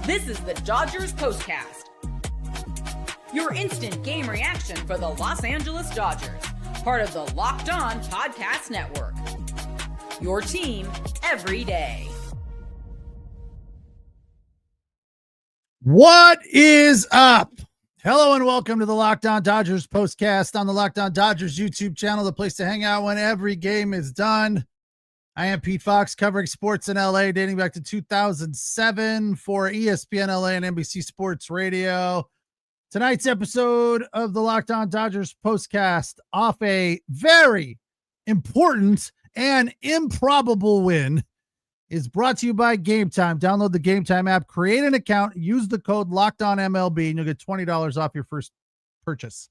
This is the Dodgers Postcast, your instant game reaction for the Los Angeles Dodgers, part of the Locked On Podcast Network. Your team every day. What is up? Hello and welcome to the Locked On Dodgers Postcast on the Locked On Dodgers YouTube channel, the place to hang out when every game is done. I am Pete Fox, covering sports in LA dating back to 2007 for ESPN LA and NBC Sports Radio. Tonight's episode of the Locked On Dodgers Postcast, off a very important and improbable win, is brought to you by Gametime. Download the Gametime app, create an account, use the code LOCKEDONMLB, and you'll get $20 off your first purchase.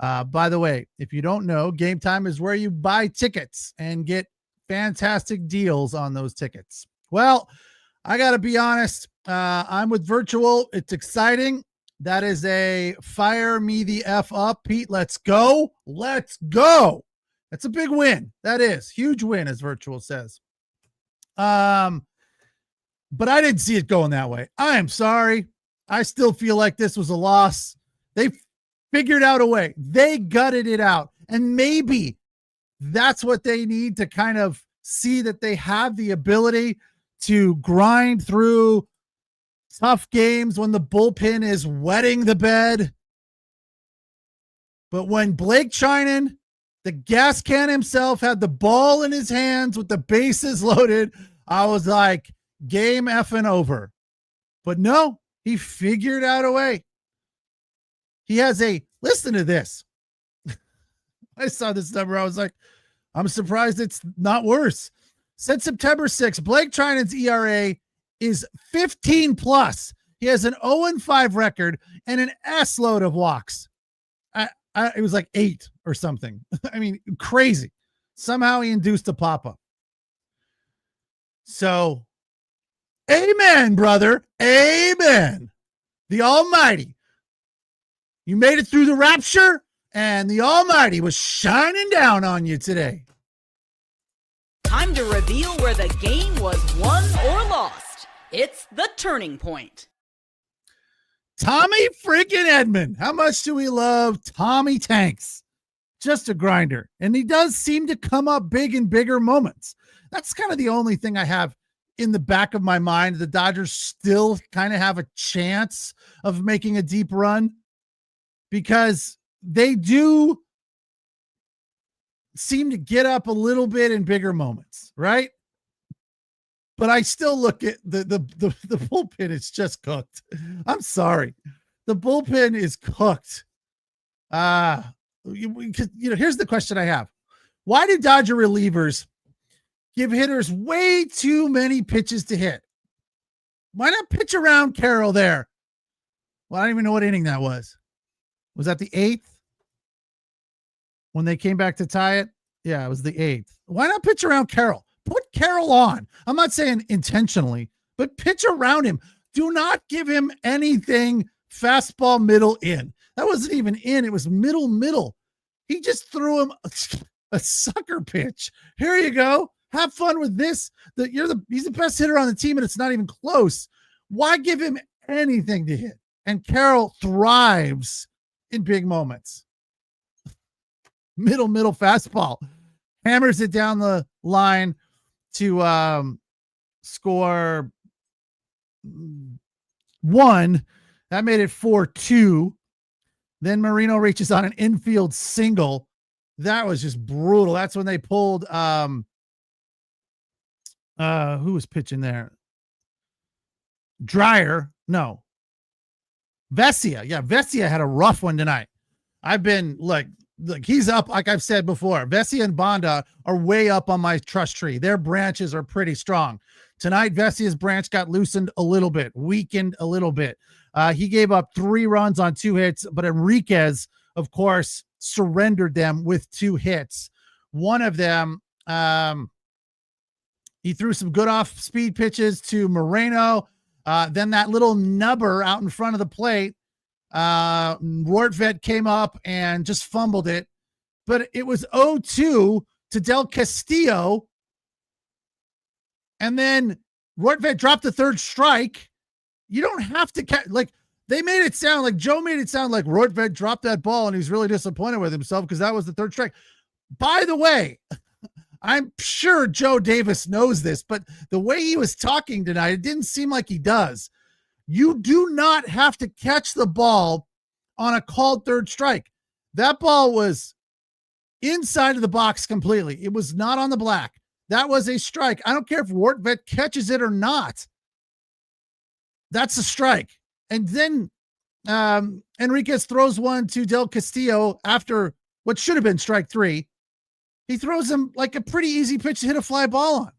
By the way, if you don't know, Gametime is where you buy tickets and get fantastic deals on those tickets. Well, I got to be honest. I'm with Virtual. It's exciting. That is a fire me the F up, Pete. Let's go. Let's go. That's a big win. That is huge win, as Virtual says. But I didn't see it going that way. I am sorry. I still feel like this was a loss. They figured out a way. They gutted it out. And maybe that's what they need to kind of see that they have the ability to grind through tough games when the bullpen is wetting the bed. But when Blake Snell, the gas can himself, had the ball in his hands with the bases loaded, I was like, game effing over. But no, he figured out a way. He has listen to this. I saw this number. I was like, I'm surprised it's not worse. Since September 6th, Blake Snell's ERA is 15 plus. He has an 0-5 record and an S-load of walks. It was like 8 or something. I mean, crazy. Somehow he induced a pop-up. So, amen, brother. Amen. The Almighty. You made it through the rapture, and the Almighty was shining down on you today. Time to reveal where the game was won or lost. It's the turning point. Tommy freaking Edman. How much do we love Tommy Tanks? Just a grinder. And he does seem to come up big in bigger moments. That's kind of the only thing I have in the back of my mind. The Dodgers still kind of have a chance of making a deep run, because they do seem to get up a little bit in bigger moments, right? But I still look at the bullpen is just cooked. I'm sorry. The bullpen is cooked. Here's the question I have. Why do Dodger relievers give hitters way too many pitches to hit? Why not pitch around Carroll there? Well, I don't even know what inning that was. Was that the 8th? When they came back to tie it? Yeah, it was the 8th. Why not pitch around Carroll? Put Carroll on. I'm not saying intentionally, but pitch around him. Do not give him anything fastball middle in. That wasn't even in. It was middle. He just threw him a sucker pitch. Here you go. Have fun with this. He's the best hitter on the team, and it's not even close. Why give him anything to hit? And Carroll thrives in big moments. Middle fastball. Hammers it down the line to score 1. That made it 4-2. Then Marino reaches on an infield single. That was just brutal. That's when they pulled who was pitching there? Dreyer. No. Vesia. Yeah, Vesia had a rough one tonight. I've been like he's up, like I've said before. Vesia and Banda are way up on my trust tree. Their branches are pretty strong. Tonight, Vesia's branch got loosened a little bit, weakened a little bit. He gave up 3 runs on 2 hits, but Enriquez, of course, surrendered them with 2 hits. One of them, he threw some good off-speed pitches to Moreno. Then that little nubber out in front of the plate, Rortvedt came up and just fumbled it. But it was 0-2 to Del Castillo. And then Rortvedt dropped the 3rd strike. You don't have to catch, like, they made it sound like Joe made it sound like Rortvedt dropped that ball and he's really disappointed with himself because that was the third strike. By the way, I'm sure Joe Davis knows this, but the way he was talking tonight, it didn't seem like he does. You do not have to catch the ball on a called third strike. That ball was inside of the box completely. It was not on the black. That was a strike. I don't care if Rortvedt catches it or not. That's a strike. And then Enriquez throws one to Del Castillo after what should have been strike 3. He throws him like a pretty easy pitch to hit a fly ball on.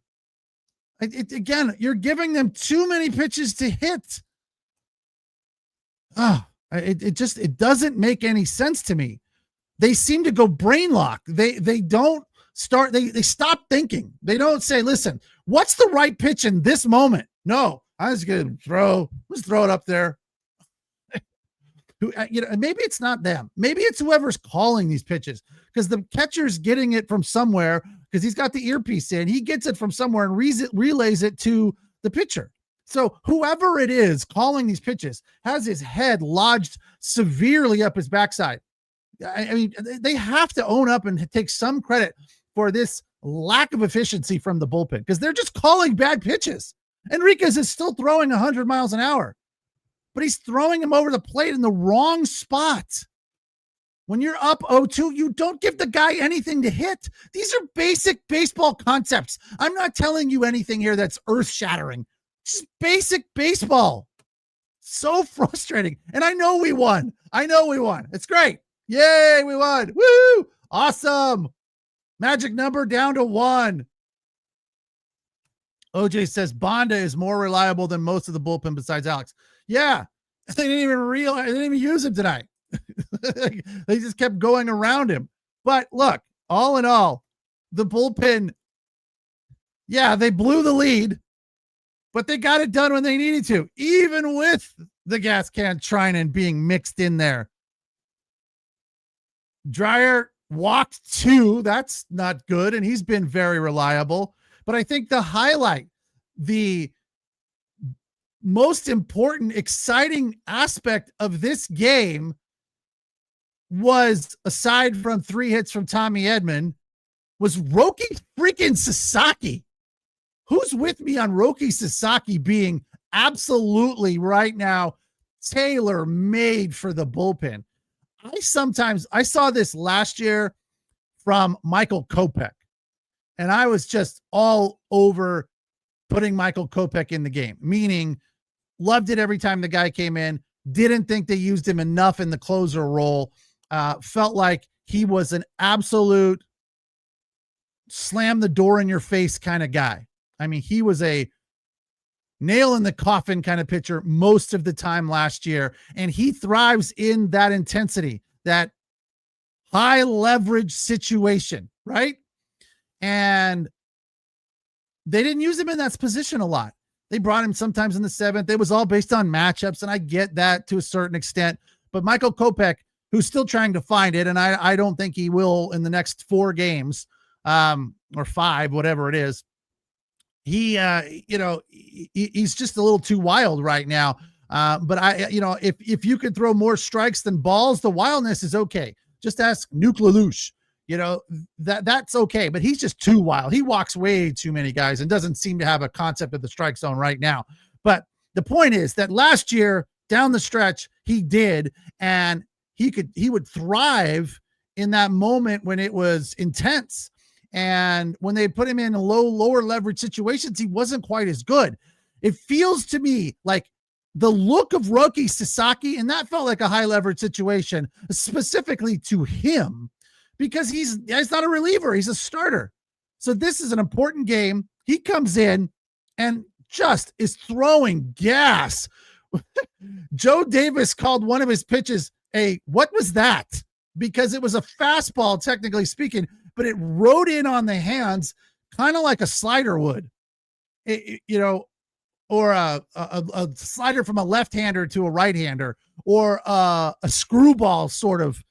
Again, you're giving them too many pitches to hit. It doesn't make any sense to me. They seem to go brain lock. They don't start. They stop thinking. They don't say, listen, what's the right pitch in this moment? No, I was going to throw. Let's throw it up there. Maybe it's not them. Maybe it's whoever's calling these pitches, because the catcher's getting it from somewhere because he's got the earpiece in. He gets it from somewhere and relays it to the pitcher. So whoever it is calling these pitches has his head lodged severely up his backside. I mean, they have to own up and take some credit for this lack of efficiency from the bullpen, because they're just calling bad pitches. Enriquez is still throwing 100 miles an hour, but he's throwing him over the plate in the wrong spot. When you're up 0-2, you don't give the guy anything to hit. These are basic baseball concepts. I'm not telling you anything here that's earth-shattering. Just basic baseball. So frustrating. And I know we won. It's great. Yay, we won. Woo! Awesome. Magic number down to 1. OJ says Bonda is more reliable than most of the bullpen besides Alex. Yeah, they didn't even use him tonight. They just kept going around him. But look, all in all, the bullpen, yeah, they blew the lead, but they got it done when they needed to, even with the gas can Trinan being mixed in there. Dreyer walked 2. That's not good, and he's been very reliable. But I think the highlight, the most important, exciting aspect of this game was, aside from 3 hits from Tommy Edman, was Roki freaking Sasaki. Who's with me on Roki Sasaki being absolutely right now tailor-made for the bullpen? I saw this last year from Michael Kopech, and I was just all over putting Michael Kopech in the game, meaning loved it every time the guy came in, didn't think they used him enough in the closer role, felt like he was an absolute slam the door in your face kind of guy. I mean, he was a nail in the coffin kind of pitcher most of the time last year, and he thrives in that intensity, that high leverage situation, right? And they didn't use him in that position a lot. They brought him sometimes in the 7th. It was all based on matchups, and I get that to a certain extent. But Michael Kopech, who's still trying to find it, and I don't think he will in the next 4 games, or 5, whatever it is. He's just a little too wild right now. But if you could throw more strikes than balls, the wildness is okay. Just ask Nutrafol. That's okay, but he's just too wild. He walks way too many guys and doesn't seem to have a concept of the strike zone right now. But the point is that last year down the stretch, he did, and he would thrive in that moment when it was intense. And when they put him in lower leverage situations, he wasn't quite as good. It feels to me like the look of Roki Sasaki, and that felt like a high leverage situation specifically to him, because he's not a reliever. He's a starter. So this is an important game. He comes in and just is throwing gas. Joe Davis called one of his pitches what was that? Because it was a fastball, technically speaking, but it rode in on the hands, kind of like a slider would, or a slider from a left-hander to a right-hander, or a screwball sort of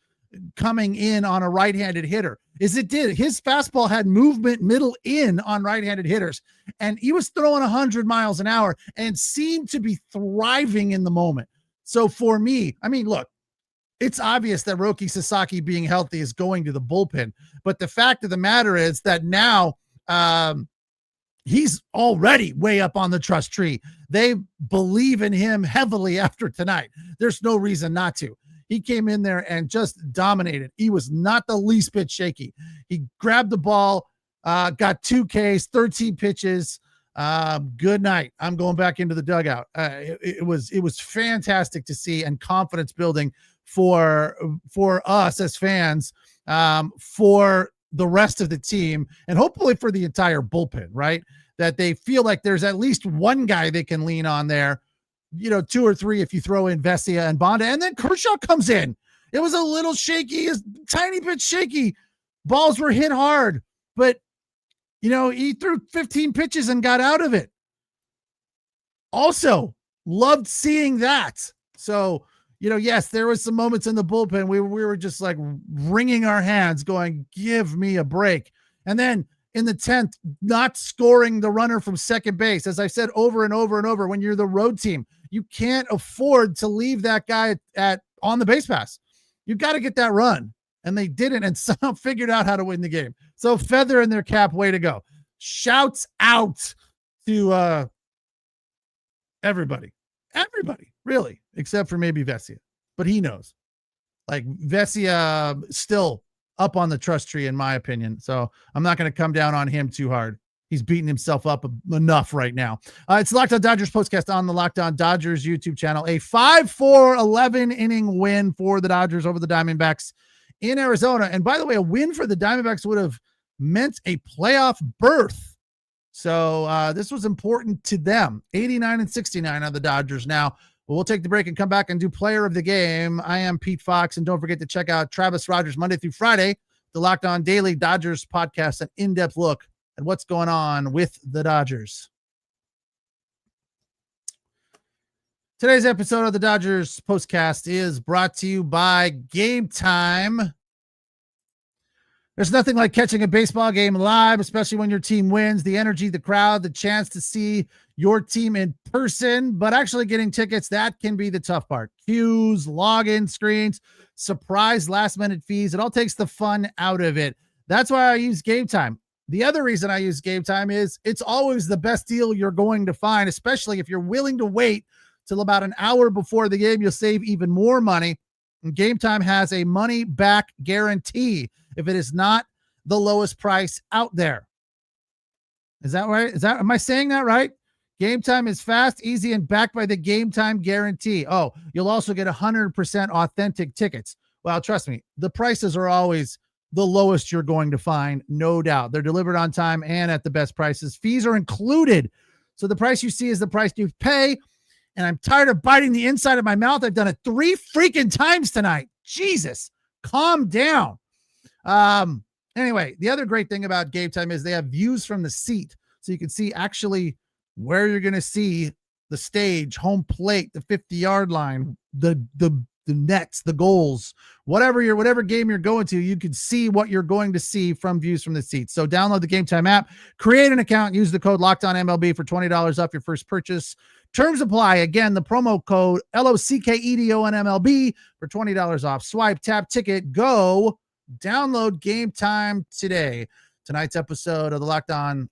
coming in on a right-handed hitter is it did. His fastball had movement middle in on right-handed hitters, and he was throwing 100 miles an hour and seemed to be thriving in the moment. So for me, I mean, look, it's obvious that Roki Sasaki being healthy is going to the bullpen, but the fact of the matter is that now he's already way up on the trust tree. They believe in him heavily after tonight. There's no reason not to. He came in there and just dominated. He was not the least bit shaky. He grabbed the ball, got 2 Ks, 13 pitches. Good night. I'm going back into the dugout. It was fantastic to see, and confidence building for us as fans, for the rest of the team, and hopefully for the entire bullpen, right? That they feel like there's at least one guy they can lean on there, 2 or 3 if you throw in Vesia and Bonda, and then Kershaw comes in. It was a little shaky, a tiny bit shaky. Balls were hit hard, but he threw 15 pitches and got out of it. Also, loved seeing that. So, yes, there was some moments in the bullpen we were just like wringing our hands going, give me a break. And then in the 10th, not scoring the runner from second base. As I've said over and over and over, when you're the road team, you can't afford to leave that guy on the base pass. You've got to get that run. And they didn't, and somehow figured out how to win the game. So feather in their cap, way to go. Shouts out to everybody, really, except for maybe Vesia, but he knows. Like Vesia still up on the trust tree, in my opinion. So I'm not going to come down on him too hard. He's beating himself up enough right now. It's the Locked On Dodgers postcast on the Locked On Dodgers YouTube channel. A 5-4 11 inning win for the Dodgers over the Diamondbacks in Arizona. And by the way, a win for the Diamondbacks would have meant a playoff berth. So this was important to them. 89-69 on the Dodgers now. Well, we'll take the break and come back and do player of the game. I am Pete Fox, and don't forget to check out Travis Rogers Monday through Friday, the Locked On Daily Dodgers podcast, an in-depth look at what's going on with the Dodgers. Today's episode of the Dodgers Postcast is brought to you by Gametime. There's nothing like catching a baseball game live, especially when your team wins. The energy, the crowd, the chance to see your team in person, but actually getting tickets, that can be the tough part. Queues, login screens, surprise last-minute fees. It all takes the fun out of it. That's why I use Gametime. The other reason I use Gametime is it's always the best deal you're going to find, especially if you're willing to wait till about an hour before the game. You'll save even more money. And Gametime has a money-back guarantee if it is not the lowest price out there. Is that right? Am I saying that right? Gametime is fast, easy, and backed by the Gametime guarantee. Oh, you'll also get 100% authentic tickets. Well, trust me, the prices are always the lowest you're going to find, no doubt. They're delivered on time and at the best prices. Fees are included. So the price you see is the price you pay. And I'm tired of biting the inside of my mouth. I've done it 3 freaking times tonight. Jesus, calm down. Anyway, the other great thing about Gametime is they have views from the seat. So you can see actually where you're going to see the stage, home plate, the 50-yard line, the nets, the goals, whatever game you're going to, you can see what you're going to see from views from the seats. So download the Gametime app, create an account, use the code LOCKEDONMLB for $20 off your first purchase. Terms apply. Again, the promo code LOCKEDONMLB for $20 off. Swipe, tap, ticket, go. Download Gametime today. Tonight's episode of the Locked On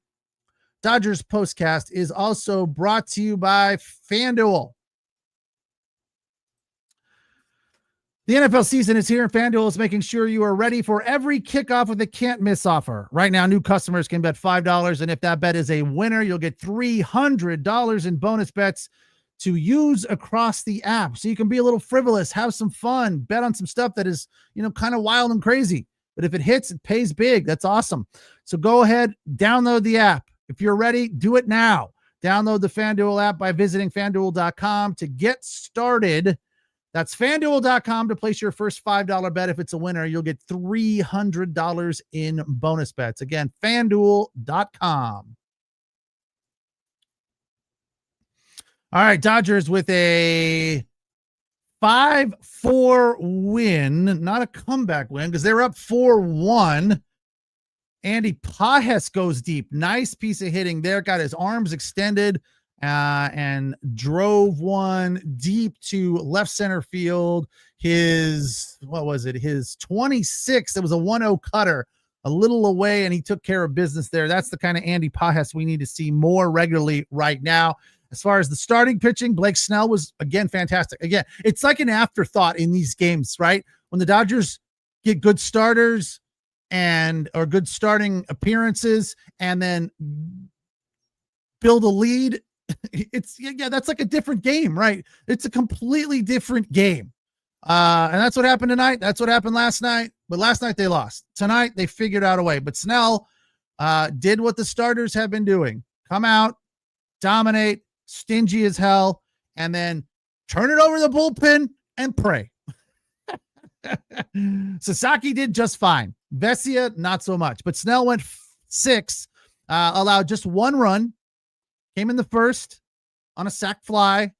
Dodgers Postcast is also brought to you by FanDuel. The NFL season is here, and FanDuel is making sure you are ready for every kickoff with a can't-miss offer. Right now, new customers can bet $5, and if that bet is a winner, you'll get $300 in bonus bets to use across the app. So you can be a little frivolous, have some fun, bet on some stuff that is, kind of wild and crazy. But if it hits, it pays big. That's awesome. So go ahead, download the app. If you're ready, do it now. Download the FanDuel app by visiting FanDuel.com to get started. That's FanDuel.com to place your first $5 bet. If it's a winner, you'll get $300 in bonus bets. Again, FanDuel.com. All right, Dodgers with a 5-4 win, not a comeback win because they were up 4-1. Andy Pajes goes deep. Nice piece of hitting there. Got his arms extended and drove one deep to left center field. His 26. It was a 1-0 cutter, a little away, and he took care of business there. That's the kind of Andy Pajes we need to see more regularly right now. As far as the starting pitching, Blake Snell was, again, fantastic. Again, it's like an afterthought in these games, right? When the Dodgers get good starters or good starting appearances and then build a lead, that's like a different game, right? It's a completely different game. And that's what happened tonight. That's what happened last night. But last night they lost. Tonight they figured out a way. But Snell did what the starters have been doing. Come out, dominate, stingy as hell, and then turn it over to the bullpen and pray. Sasaki did just fine. Vesia, not so much. But Snell went 6, allowed just 1 run, came in the first on a sac fly,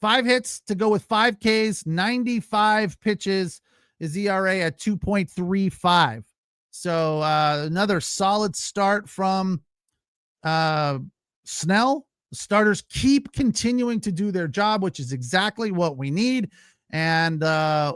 5 hits to go with 5 Ks, 95 pitches, his ERA at 2.35. So another solid start from Snell. The starters keep continuing to do their job, which is exactly what we need. And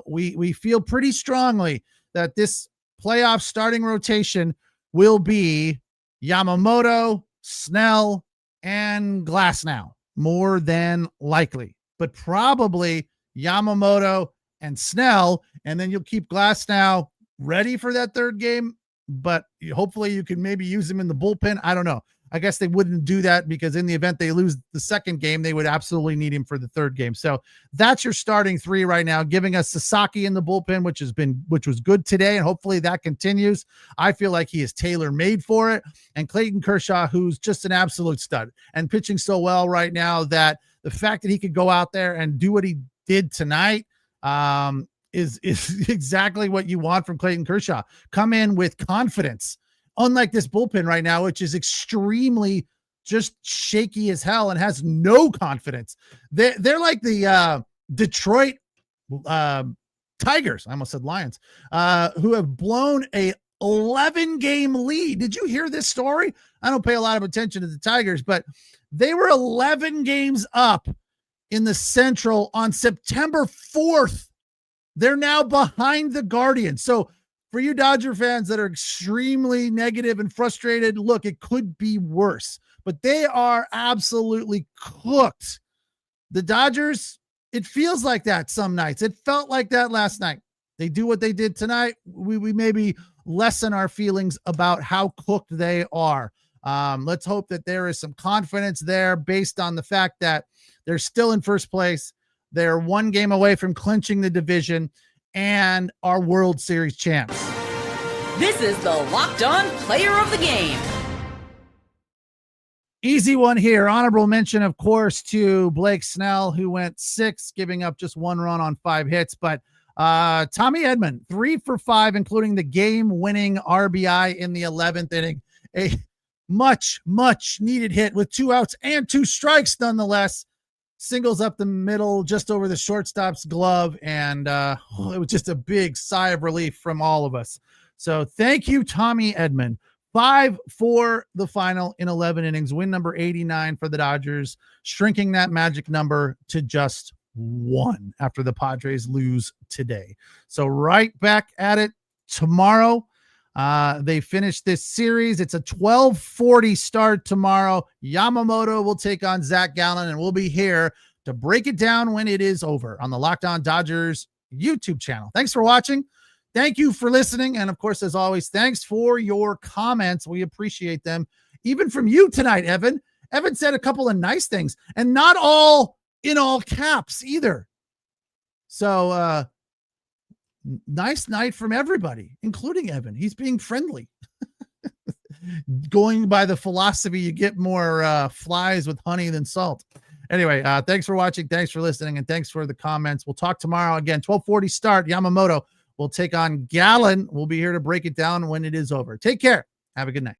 we feel pretty strongly that this playoff starting rotation will be Yamamoto, Snell, and Glasnow, more than likely. But probably Yamamoto and Snell, and then you'll keep Glasnow ready for that third game. But hopefully you can maybe use him in the bullpen. I don't know. I guess they wouldn't do that because in the event they lose the second game, they would absolutely need him for the third game. So that's your starting 3 right now, giving us Sasaki in the bullpen, which was good today. And hopefully that continues. I feel like he is tailor-made for it. And Clayton Kershaw, who's just an absolute stud and pitching so well right now that the fact that he could go out there and do what he did tonight is exactly what you want from Clayton Kershaw. Come in with confidence. Unlike this bullpen right now, which is extremely just shaky as hell and has no confidence. They're like the Detroit Tigers. I almost said Lions, who have blown a 11-game lead. Did you hear this story? I don't pay a lot of attention to the Tigers, but they were 11 games up in the Central on September 4th. They're now behind the Guardians. So for you Dodger fans that are extremely negative and frustrated, look, it could be worse, but they are absolutely cooked. The Dodgers, it feels like that some nights. It felt like that last night. They do what they did tonight. We maybe lessen our feelings about how cooked they are. Let's hope that there is some confidence there based on the fact that they're still in first place. They're 1 game away from clinching the division and our World Series champs. This is the Locked On Player of the Game. Easy one here. Honorable mention, of course, to Blake Snell, who went 6, giving up just 1 run on 5 hits. But Tommy Edman, 3 for 5, including the game-winning RBI in the 11th inning. A much, much needed hit with 2 outs and 2 strikes, nonetheless. Singles up the middle, just over the shortstop's glove, and it was just a big sigh of relief from all of us. So thank you, Tommy Edman. 5 for the final in 11 innings, win number 89 for the Dodgers, shrinking that magic number to just 1 after the Padres lose today. So right back at it tomorrow. They finish this series. It's a 12:40 start tomorrow. Yamamoto will take on Zach Gallen, and we'll be here to break it down when it is over on the Locked On Dodgers YouTube channel. Thanks for watching. Thank you for listening. And of course, as always, thanks for your comments. We appreciate them. Even from you tonight, Evan. Evan said a couple of nice things, and not all in all caps either. So, nice night from everybody, including Evan. He's being friendly. Going by the philosophy, you get more flies with honey than salt. Anyway, thanks for watching. Thanks for listening. And thanks for the comments. We'll talk tomorrow again. 12:40 start. Yamamoto will take on Gallen. We'll be here to break it down when it is over. Take care. Have a good night.